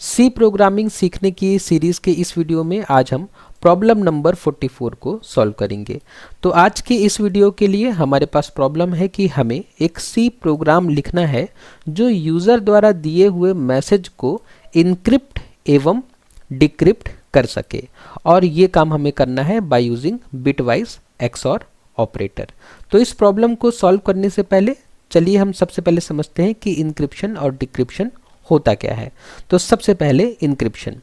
सी programming सीखने की series के इस वीडियो में आज हम प्रॉब्लम नंबर 44 को सॉल्व करेंगे। तो आज के इस वीडियो के लिए हमारे पास प्रॉब्लम है कि हमें एक सी प्रोग्राम लिखना है जो यूज़र द्वारा दिए हुए मैसेज को इनक्रिप्ट एवं डिक्रिप्ट कर सके, और ये काम हमें करना है by using bitwise XOR operator. तो इस प्रॉब्लम को सॉल्व करने से पहले चलिए हम सबसे पहले समझते हैं कि इनक्रिप्शन और डिक्रिप्शन होता क्या है। तो सबसे पहले इनक्रिप्शन।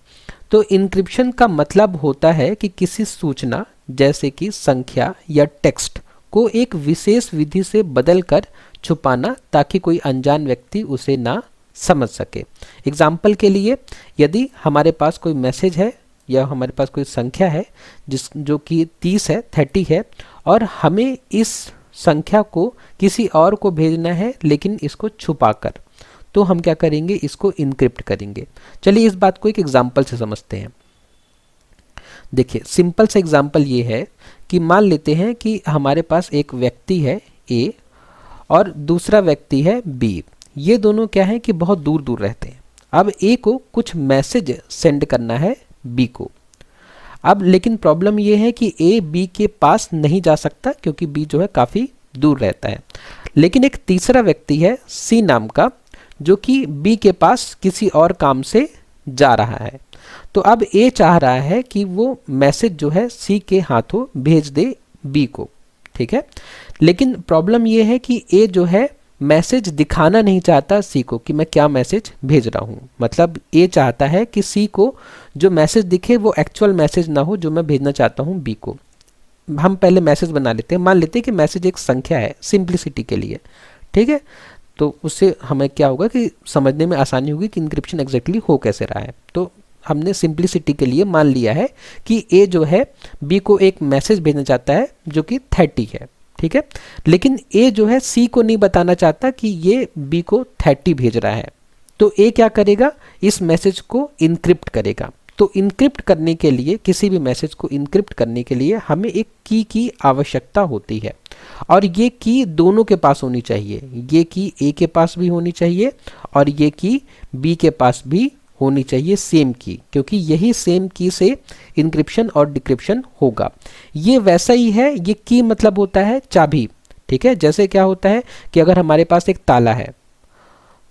तो इनक्रिप्शन का मतलब होता है कि किसी सूचना जैसे कि संख्या या टेक्स्ट को एक विशेष विधि से बदलकर छुपाना ताकि कोई अनजान व्यक्ति उसे ना समझ सके। एग्जाम्पल के लिए, यदि हमारे पास कोई मैसेज है या हमारे पास कोई संख्या है जो कि 30 है, 30 है, और हमें इस संख्या को किसी और को भेजना है लेकिन इसको छुपाकर, तो हम क्या करेंगे, इसको इनक्रिप्ट करेंगे। चलिए इस बात को एक एग्जाम्पल से समझते हैं। देखिए सिंपल सा एग्जाम्पल ये है कि मान लेते हैं कि हमारे पास एक व्यक्ति है ए और दूसरा व्यक्ति है बी। ये दोनों क्या है कि बहुत दूर दूर रहते हैं। अब ए को कुछ मैसेज सेंड करना है बी को। अब लेकिन प्रॉब्लम ये है कि ए बी के पास नहीं जा सकता क्योंकि बी जो है काफ़ी दूर रहता है। लेकिन एक तीसरा व्यक्ति है सी नाम का जो कि बी के पास किसी और काम से जा रहा है। तो अब ए चाह रहा है कि वो मैसेज जो है सी के हाथों भेज दे बी को, ठीक है। लेकिन प्रॉब्लम ये है कि ए जो है मैसेज दिखाना नहीं चाहता सी को कि मैं क्या मैसेज भेज रहा हूँ। मतलब ए चाहता है कि सी को जो मैसेज दिखे वो एक्चुअल मैसेज ना हो जो मैं भेजना चाहता हूँ बी को। हम पहले मैसेज बना लेते हैं। मान लेते हैं कि मैसेज एक संख्या है सिंप्लिसिटी के लिए, ठीक है। तो उससे हमें क्या होगा कि समझने में आसानी होगी कि इनक्रिप्शन एग्जैक्टली हो कैसे रहा है। तो हमने सिंप्लिसिटी के लिए मान लिया है कि ए जो है बी को एक मैसेज भेजना चाहता है जो कि 30 है, ठीक है। लेकिन ए जो है सी को नहीं बताना चाहता कि ये बी को 30 भेज रहा है। तो ए क्या करेगा, इस मैसेज को इनक्रिप्ट करेगा। तो इनक्रिप्ट करने के लिए, किसी भी मैसेज को इनक्रिप्ट करने के लिए हमें एक की आवश्यकता होती है, और ये की दोनों के पास होनी चाहिए। ये की ए के पास भी होनी चाहिए और ये की बी के पास भी होनी चाहिए, सेम की, क्योंकि यही सेम की से इनक्रिप्शन और डिक्रिप्शन होगा। ये वैसा ही है, ये की मतलब होता है चाबी, ठीक है। जैसे क्या होता है कि अगर हमारे पास एक ताला है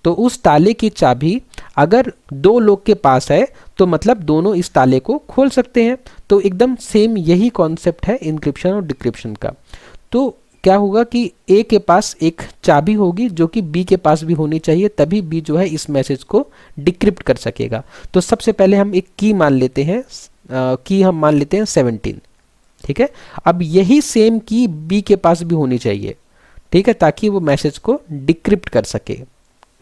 तो उस ताले की चाबी अगर दो लोग के पास है तो मतलब दोनों इस ताले को खोल सकते हैं। तो एकदम सेम यही कॉन्सेप्ट है इनक्रिप्शन और डिक्रिप्शन का। तो क्या होगा कि ए के पास एक चाबी होगी जो कि बी के पास भी होनी चाहिए, तभी बी जो है इस मैसेज को डिक्रिप्ट कर सकेगा। तो सबसे पहले हम एक की मान लेते हैं, की हम मान लेते हैं 17, ठीक है। अब यही सेम की बी के पास भी होनी चाहिए, ठीक है, ताकि वो मैसेज को डिक्रिप्ट कर सके।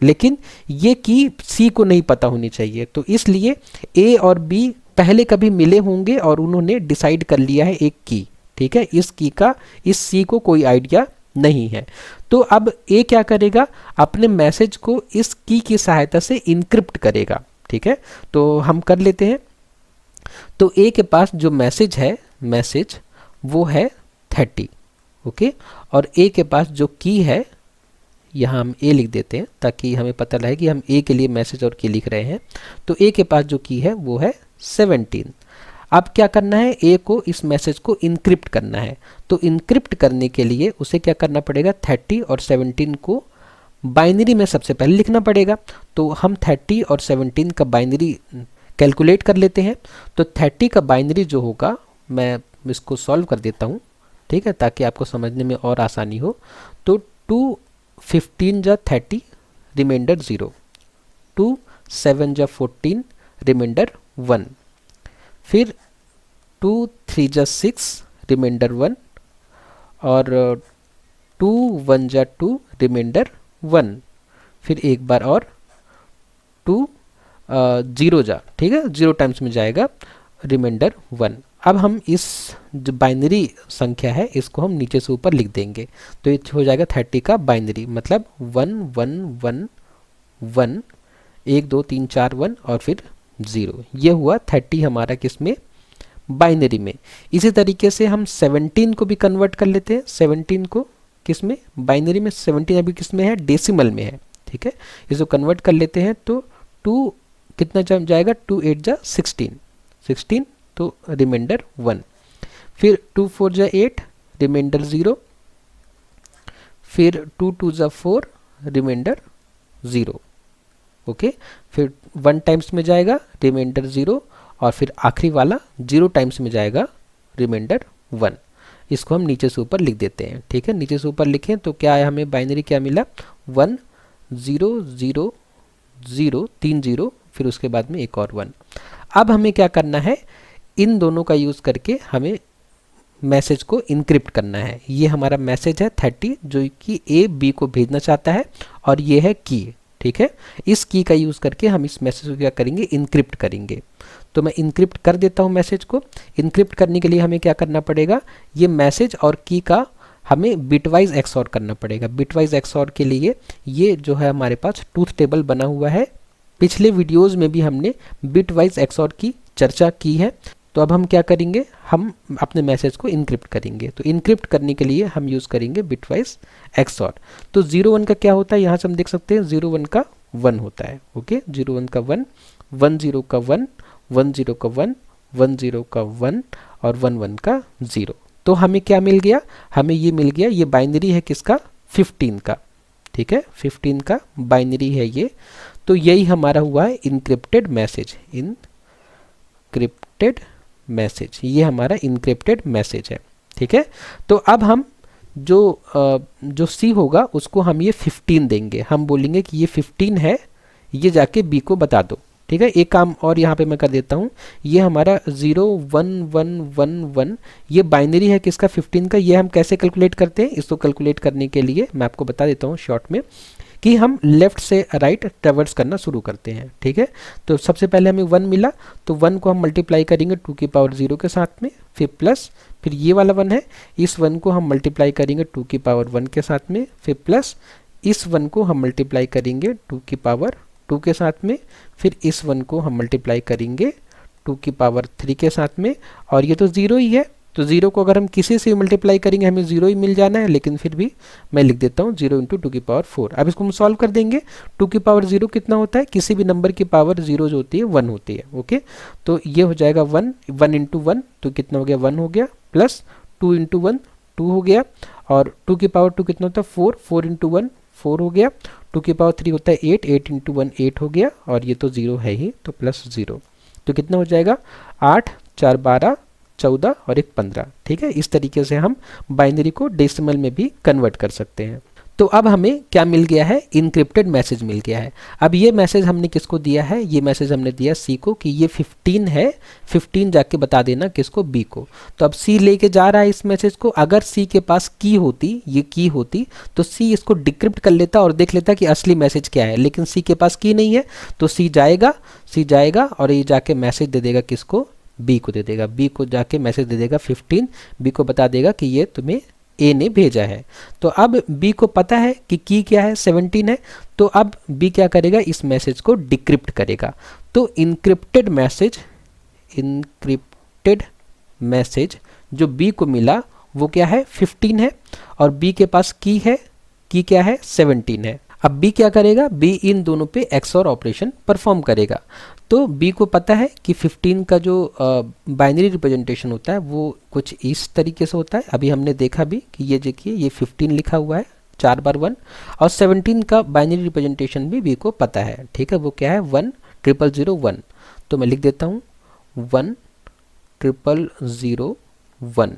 लेकिन ये की सी को नहीं पता होनी चाहिए। तो इसलिए ए और बी पहले कभी मिले होंगे और उन्होंने डिसाइड कर लिया है एक की, ठीक है। इस की का इस सी को कोई आइडिया नहीं है। तो अब ए क्या करेगा, अपने मैसेज को इस की सहायता से इनक्रिप्ट करेगा, ठीक है। तो हम कर लेते हैं। तो ए के पास जो मैसेज है, मैसेज वो है 30, ओके। और ए के पास जो की है, यहाँ हम ए लिख देते हैं ताकि हमें पता लगे कि हम ए के लिए मैसेज और की लिख रहे हैं। तो ए के पास जो की है वो है 17। अब क्या करना है, ए को इस मैसेज को इनक्रिप्ट करना है। तो इनक्रिप्ट करने के लिए उसे क्या करना पड़ेगा, 30 और 17 को बाइनरी में सबसे पहले लिखना पड़ेगा। तो हम 30 और 17 का बाइनरी कैलकुलेट कर लेते हैं। तो 30 का बाइनरी जो होगा, मैं इसको सॉल्व कर देता हूँ, ठीक है, ताकि आपको समझने में और आसानी हो। तो 2 15 जा 30 रिमाइंडर 0, 2 7 जा 14 रिमाइंडर 1, फिर 2 3 जा 6 रिमाइंडर 1, और 2 1 जा 2 रिमाइंडर 1, फिर एक बार और 2 0 जा, ठीक है, 0 टाइम्स में जाएगा, रिमाइंडर 1। अब हम इस जो बाइनरी संख्या है इसको हम नीचे से ऊपर लिख देंगे। तो ये हो जाएगा 30 का बाइनरी, मतलब 1 1 1 1, 1 2 3 4 1 और फिर 0। ये हुआ 30 हमारा किस में, बाइनरी में। इसी तरीके से हम 17 को भी कन्वर्ट कर लेते हैं। 17 को किस में, बाइनरी में। 17 अभी किस में है, डेसिमल में है, ठीक है। इसको कन्वर्ट कर लेते हैं। तो 2 कितना जाएगा, 2 8 जा 16, तो रिमाइंडर 1। फिर 2 4 जा 8, रिमाइंडर 0। फिर 2 2 जा 4, रिमाइंडर 0। ओके, फिर 1 टाइम्स में जाएगा, रिमाइंडर 0, और फिर आखिरी वाला 0 टाइम्स में जाएगा, रिमाइंडर 1। इसको हम नीचे से ऊपर लिख देते हैं। ठीक है, नीचे से ऊपर लिखें तो क्या है, हमें बाइनरी क्या मिला, 1 0 0 0, 3 0, फिर उसके बाद में एक और 1। अब हमें क्या करना है, इन दोनों का यूज़ करके हमें मैसेज को इनक्रिप्ट करना है। ये हमारा मैसेज है 30 जो कि ए बी को भेजना चाहता है, और ये है की। ठीक है, इस की का यूज़ करके हम इस मैसेज को क्या करेंगे, इनक्रिप्ट करेंगे। तो मैं इनक्रिप्ट कर देता हूँ मैसेज को। इनक्रिप्ट करने के लिए हमें क्या करना पड़ेगा, ये मैसेज और की का हमें बिटवाइज एक्सऑर करना पड़ेगा। बिटवाइज एक्सऑर के लिए ये जो है हमारे पास ट्रूथ टेबल बना हुआ है। पिछले वीडियोज़ में भी हमने बिटवाइज एक्सऑर की चर्चा की है। तो अब हम क्या करेंगे, हम अपने मैसेज को इनक्रिप्ट करेंगे। तो इनक्रिप्ट करने के लिए हम यूज़ करेंगे बिटवाइज एक्सऑर। तो 0 1 का क्या होता है, यहाँ से हम देख सकते हैं 0 1 का 1 होता है। ओके, 0 1 का 1, 1 0 का 1, 1 0 का 1, 1 0 का 1, और 1 1 का 0। तो हमें क्या मिल गया, हमें ये मिल गया, ये बाइनरी है किसका, 15 का। ठीक है, 15 का बाइनरी है ये। तो यही हमारा हुआ है इनक्रिप्टेड मैसेज। इनक्रिप्टेड मैसेज, ये हमारा इनक्रिप्टेड मैसेज है। ठीक है, तो अब हम जो सी होगा उसको हम ये 15 देंगे। हम बोलेंगे कि ये 15 है, ये जाके बी को बता दो। ठीक है, एक काम और यहाँ पे मैं कर देता हूँ, ये हमारा 0 1 1 1 1 ये बाइनरी है किसका, 15 का। ये हम कैसे कैलकुलेट करते हैं, इसको कैलकुलेट करने के लिए मैं आपको बता देता हूँ शॉर्ट में, कि हम लेफ्ट से राइट ट्रेवर्स करना शुरू करते हैं। ठीक है, तो सबसे पहले हमें 1 मिला, तो 1 को हम मल्टीप्लाई करेंगे 2 की पावर 0 के साथ में, फिर प्लस, फिर ये वाला 1 है, इस 1 को हम मल्टीप्लाई करेंगे 2 की पावर 1 के साथ में, फिर प्लस इस 1 को हम मल्टीप्लाई करेंगे 2 की पावर 2 के साथ में, फिर इस 1 को हम मल्टीप्लाई करेंगे 2 की पावर 3 के साथ में, और ये तो 0 ही है। तो 0 को अगर हम किसी से मल्टीप्लाई करेंगे हमें 0 ही मिल जाना है, लेकिन फिर भी मैं लिख देता हूँ 0 इंटू 2 की पावर 4। अब इसको हम सॉल्व कर देंगे। 2 की पावर 0 कितना होता है, किसी भी नंबर की पावर 0 जो होती है 1 होती है। ओके, तो ये हो जाएगा 1 1 इंटू 1, तो कितना हो गया, 1 हो गया, प्लस 2 इंटू 1 2 हो गया, और 2 की पावर 2 कितना होता है 4, 4 इंटू 1 4 हो गया, 2 की पावर 3 होता है 8, 8 इंटू 1 8 हो गया, और ये तो 0 है ही, तो प्लस 0, तो कितना हो जाएगा 8 4 12 14 और 1 15। ठीक है, इस तरीके से हम बाइनरी को डेसिमल में भी कन्वर्ट कर सकते हैं। तो अब हमें क्या मिल गया है, इनक्रिप्टेड मैसेज मिल गया है। अब ये मैसेज हमने किसको दिया है, ये मैसेज हमने दिया सी को कि ये 15 है, 15 जाके बता देना किसको, बी को। तो अब सी लेके जा रहा है इस मैसेज को। अगर सी के पास की होती, ये की होती, तो सी इसको डिक्रिप्ट कर लेता और देख लेता कि असली मैसेज क्या है, लेकिन सी के पास की नहीं है, तो सी जाएगा और ये जाके मैसेज दे देगा किसको, बी को दे देगा। बी को जाके मैसेज दे देगा 15, बी को बता देगा कि ये तुम्हें ए ने भेजा है। तो अब बी को पता है कि की क्या है, 17 है, तो अब बी क्या करेगा, इस मैसेज को डिक्रिप्ट करेगा। तो इनक्रिप्टेड मैसेज जो बी को मिला वो क्या है, 15 है, और बी के पास की है, की क्या है, 17 है। अब बी क्या करेगा, बी इन दोनों पे एक्सऑर ऑपरेशन परफॉर्म करेगा। तो बी को पता है कि 15 का जो बाइनरी रिप्रेजेंटेशन होता है वो कुछ इस तरीके से होता है। अभी हमने देखा भी कि ये देखिए, ये 15 लिखा हुआ है 4 बार 1, और 17 का बाइनरी रिप्रेजेंटेशन भी बी को पता है। ठीक है, वो क्या है, 1 0 0 1। तो मैं लिख देता हूँ 1 0 0 1,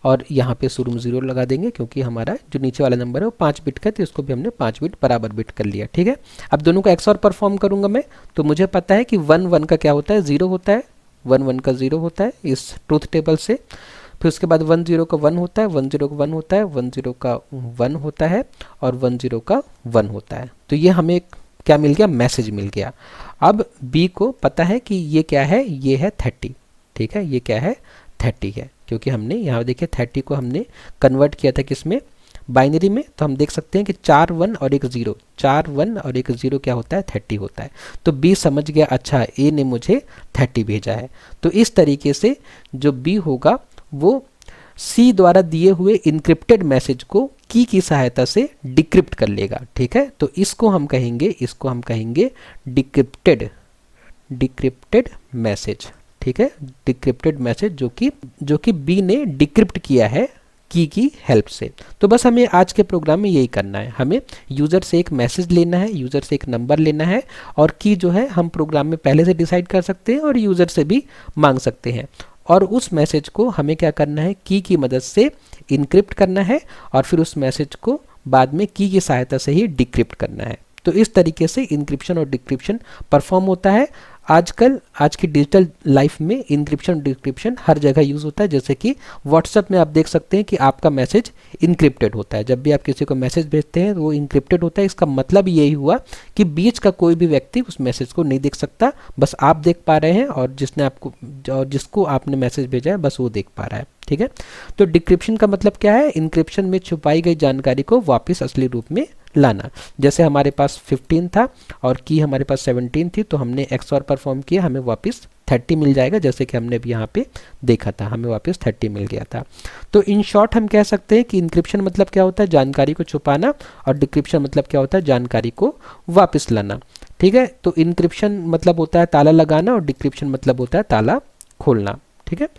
और यहाँ पे शुरू में 0 लगा देंगे क्योंकि हमारा जो नीचे वाला नंबर है वो 5 बिट का है, तो इसको भी हमने 5 बिट बराबर बिट कर लिया। ठीक है, अब दोनों का एक्सऑर परफॉर्म करूंगा मैं, तो मुझे पता है कि 1 1 का क्या होता है, 0 होता है, 1 1 का 0 होता है इस ट्रूथ टेबल से। फिर उसके बाद 1 0 का 1 होता है, 1 0 का 1 होता है, 1 0 का 1 होता है, और 1 0 का 1 होता है। तो ये हमें क्या मिल गया, मैसेज मिल गया। अब बी को पता है कि ये क्या है, ये है 30। ठीक है, ये क्या है, 30 है, क्योंकि हमने यहाँ देखिए 30 को हमने कन्वर्ट किया था किसमें, बाइनरी में। तो हम देख सकते हैं कि 4 1 और 1 0, 4 1 और 1 0 क्या होता है, 30 होता है। तो बी समझ गया, अच्छा ए ने मुझे 30 भेजा है। तो इस तरीके से जो बी होगा वो सी द्वारा दिए हुए इनक्रिप्टेड मैसेज को की सहायता से डिक्रिप्ट कर लेगा। ठीक है, तो इसको हम कहेंगे डिक्रिप्टेड डिक्रिप्टेड मैसेज, ठीक है, डिक्रिप्टेड मैसेज जो कि बी ने डिक्रिप्ट किया है की हेल्प से। तो बस हमें आज के प्रोग्राम में यही करना है, हमें यूज़र से एक मैसेज लेना है, यूज़र से एक नंबर लेना है, और की जो है हम प्रोग्राम में पहले से डिसाइड कर सकते हैं और यूज़र से भी मांग सकते हैं, और उस मैसेज को हमें क्या करना है, की मदद से इनक्रिप्ट करना है, और फिर उस मैसेज को बाद में की सहायता से ही डिक्रिप्ट करना है। तो इस तरीके से इंक्रिप्शन और डिक्रिप्शन परफॉर्म होता है। आजकल आज की डिजिटल लाइफ में इंक्रिप्शन डिक्रिप्शन हर जगह यूज़ होता है। जैसे कि व्हाट्सएप में आप देख सकते हैं कि आपका मैसेज इंक्रिप्टेड होता है। जब भी आप किसी को मैसेज भेजते हैं तो वो इंक्रिप्टेड होता है। इसका मतलब यही हुआ कि बीच का कोई भी व्यक्ति उस मैसेज को नहीं देख सकता, बस आप देख पा रहे हैं और जिसको आपने मैसेज भेजा है बस वो देख पा रहा है, ठीक है। तो डिक्रिप्शन का मतलब क्या है, इंक्रिप्शन में छुपाई गई जानकारी को वापस असली रूप में लाना। जैसे हमारे पास 15 था और की हमारे पास 17 थी, तो हमने XOR परफॉर्म किया, हमें वापस 30 मिल जाएगा। जैसे कि हमने भी यहाँ पे देखा था, हमें वापस 30 मिल गया था। तो इन शॉर्ट हम कह सकते हैं कि इंक्रिप्शन मतलब क्या होता है, जानकारी को छुपाना, और डिक्रिप्शन मतलब क्या होता है, जानकारी को वापस लाना, ठीक है। तो इंक्रिप्शन मतलब होता है ताला लगाना और डिक्रिप्शन मतलब होता है ताला खोलना, ठीक है।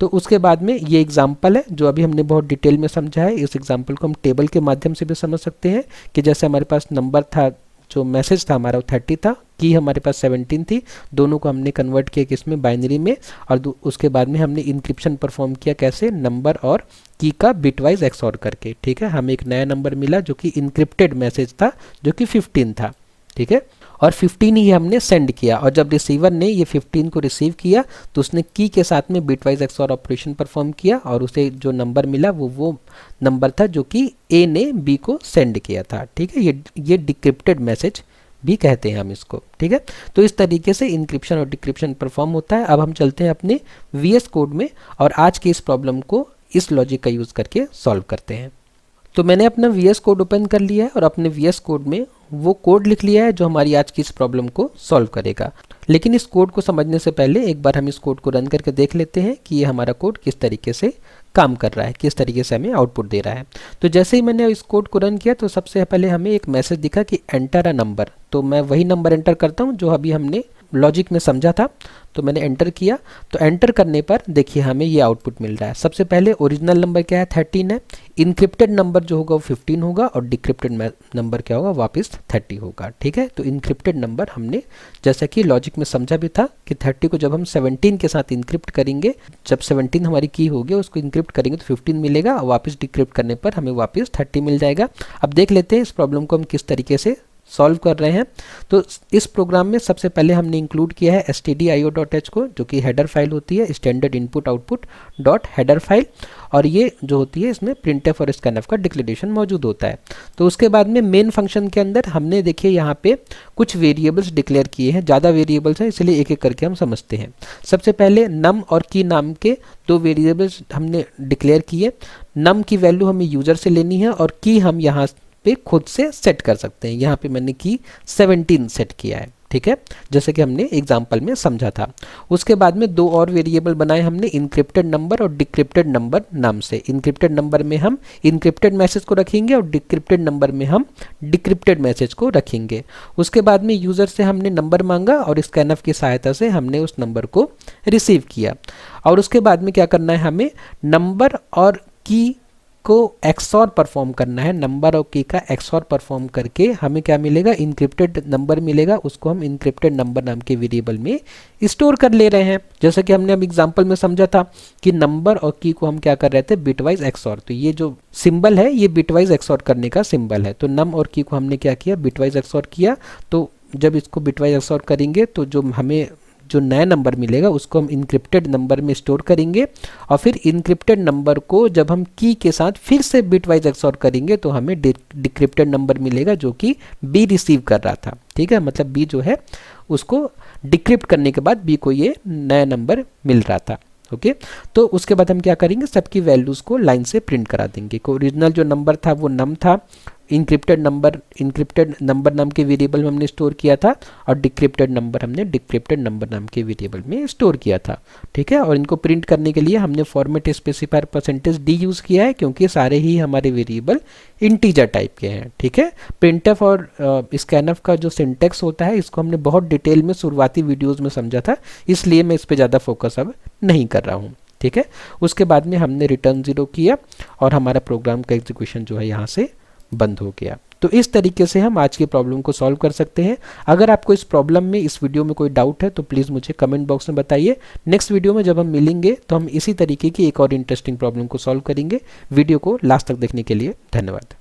तो उसके बाद में ये एग्जाम्पल है जो अभी हमने बहुत डिटेल में समझा है। इस एग्जाम्पल को हम टेबल के माध्यम से भी समझ सकते हैं कि जैसे हमारे पास नंबर था, जो मैसेज था हमारा वो 30 था, की हमारे पास 17 थी, दोनों को हमने कन्वर्ट किया किसमें, बाइनरी में, और उसके बाद में हमने इंक्रिप्शन परफॉर्म किया कैसे, नंबर और की का बिटवाइज XOR करके, ठीक है। हमें एक नया नंबर मिला जो कि इंक्रिप्टेड मैसेज था जो कि 15 था, ठीक है, और 15 ही हमने सेंड किया, और जब रिसीवर ने ये 15 को रिसीव किया तो उसने की के साथ में बिटवाइज XOR ऑपरेशन परफॉर्म किया, और उसे जो नंबर मिला वो नंबर था जो कि ए ने बी को सेंड किया था, ठीक है। ये डिक्रिप्टेड मैसेज भी कहते हैं हम इसको, ठीक है। तो इस तरीके से इंक्रिप्शन और डिक्रिप्शन परफॉर्म होता है। अब हम चलते हैं अपने VS कोड में और आज की इस प्रॉब्लम को इस लॉजिक का यूज़ करके सॉल्व करते हैं। तो मैंने अपना VS कोड ओपन कर लिया है और अपने VS कोड में वो कोड लिख लिया है जो हमारी आज की इस प्रॉब्लम को सॉल्व करेगा। लेकिन इस कोड को समझने से पहले एक बार हम इस कोड को रन करके देख लेते हैं कि ये हमारा कोड किस तरीके से काम कर रहा है, किस तरीके से हमें आउटपुट दे रहा है। तो जैसे ही मैंने इस कोड को रन किया तो सबसे पहले हमें एक मैसेज दिखा कि एंटर अ नंबर। तो मैं वही नंबर एंटर करता हूँ जो अभी हमने लॉजिक में समझा था। तो मैंने एंटर किया, तो एंटर करने पर देखिए हमें ये आउटपुट मिल रहा है। सबसे पहले ओरिजिनल नंबर क्या है, 13 है। इनक्रिप्टेड नंबर जो होगा वो 15 होगा, और डिक्रिप्टेड नंबर क्या होगा, वापस 30 होगा, ठीक है। तो इनक्रिप्टेड नंबर हमने जैसा कि लॉजिक में समझा भी था कि 30 को जब हम 17 के साथ इनक्रिप्ट करेंगे, जब 17 हमारी की होगी उसको इनक्रिप्ट करेंगे तो 15 मिलेगा, और वापस डिक्रिप्ट करने पर हमें वापस 30 मिल जाएगा। अब देख लेते हैं इस प्रॉब्लम को हम किस तरीके से सॉल्व कर रहे हैं। तो इस प्रोग्राम में सबसे पहले हमने इंक्लूड किया है stdio.h को, जो कि हेडर फाइल होती है, standard input output dot header file, और ये जो होती है इसमें printf और scanf का डिक्लेरेशन मौजूद होता है। तो उसके बाद में मेन फंक्शन के अंदर हमने देखिए यहाँ पे कुछ वेरिएबल्स डिक्लेयर किए हैं, ज़्यादा वेरिएबल्स हैं इसलिए एक एक करके हम समझते हैं। सबसे पहले नम और की नाम के दो वेरिएबल्स हमने डिक्लेयर किए। नम की वैल्यू हमें यूज़र से लेनी है और की हम यहाँ पे खुद से सेट कर सकते हैं। यहाँ पे मैंने की 17 सेट किया है, ठीक है, जैसे कि हमने एग्जाम्पल में समझा था। उसके बाद में दो और वेरिएबल बनाए हमने, इनक्रिप्टेड नंबर और डिक्रिप्टेड नंबर नाम से। इनक्रिप्टेड नंबर में हम इनक्रिप्टेड मैसेज को रखेंगे और डिक्रिप्टेड नंबर में हम डिक्रिप्टेड मैसेज को रखेंगे। उसके बाद में यूज़र से हमने नंबर मांगा और स्कैनफ की सहायता से हमने उस नंबर को रिसीव किया। और उसके बाद में क्या करना है, हमें नंबर और की को XOR परफॉर्म करना है। नंबर और की का XOR परफॉर्म करके हमें क्या मिलेगा, इनक्रिप्टेड नंबर मिलेगा, उसको हम इनक्रिप्टेड नंबर नाम के वेरिएबल में स्टोर कर ले रहे हैं। जैसे कि हमने अब एग्जांपल में समझा था कि नंबर और की को हम क्या कर रहे थे, बिटवाइज XOR। तो ये जो सिंबल है ये बिटवाइज XOR करने का सिंबल है। तो नम और की को हमने क्या किया, बिटवाइज XOR किया। तो जब इसको बिटवाइज XOR करेंगे तो जो हमें जो नया नंबर मिलेगा उसको हम इनक्रिप्टेड नंबर में स्टोर करेंगे, और फिर इनक्रिप्टेड नंबर को जब हम की के साथ फिर से बिटवाइज XOR करेंगे तो हमें डिक्रिप्टेड नंबर मिलेगा जो कि बी रिसीव कर रहा था, ठीक है। मतलब बी जो है उसको डिक्रिप्ट करने के बाद बी को ये नया नंबर मिल रहा था, ओके। तो उसके बाद हम क्या करेंगे, सबकी वैल्यूज़ को लाइन से प्रिंट करा देंगे। ओरिजिनल जो नंबर था वो नम था, इंक्रिप्टेड नंबर नाम के वेरिएबल में हमने स्टोर किया था, और डिक्रिप्टेड नंबर हमने डिक्रिप्टेड नंबर नाम के वेरिएबल में स्टोर किया था। ठीक है, और इनको प्रिंट करने के लिए हमने फॉर्मेट स्पेसिफायर %d यूज़ किया है, क्योंकि सारे ही हमारे वेरिएबल इंटीजर टाइप के हैं। ठीक है, प्रिंटफ और स्कैनफ का जो सिंटेक्स होता है, इसको हमने बहुत डिटेल में शुरुआती वीडियोज़ में समझा था, इसलिए मैं इस पर ज़्यादा फोकस अब नहीं कर रहा हूँ। ठीक है, उसके बाद में हमने रिटर्न 0 किया और हमारा प्रोग्राम का एग्जीक्यूशन जो है यहाँ से बंद हो गया। तो इस तरीके से हम आज की प्रॉब्लम को सॉल्व कर सकते हैं। अगर आपको इस प्रॉब्लम में, इस वीडियो में कोई डाउट है तो प्लीज़ मुझे कमेंट बॉक्स में बताइए। नेक्स्ट वीडियो में जब हम मिलेंगे तो हम इसी तरीके की एक और इंटरेस्टिंग प्रॉब्लम को सॉल्व करेंगे। वीडियो को लास्ट तक देखने के लिए धन्यवाद।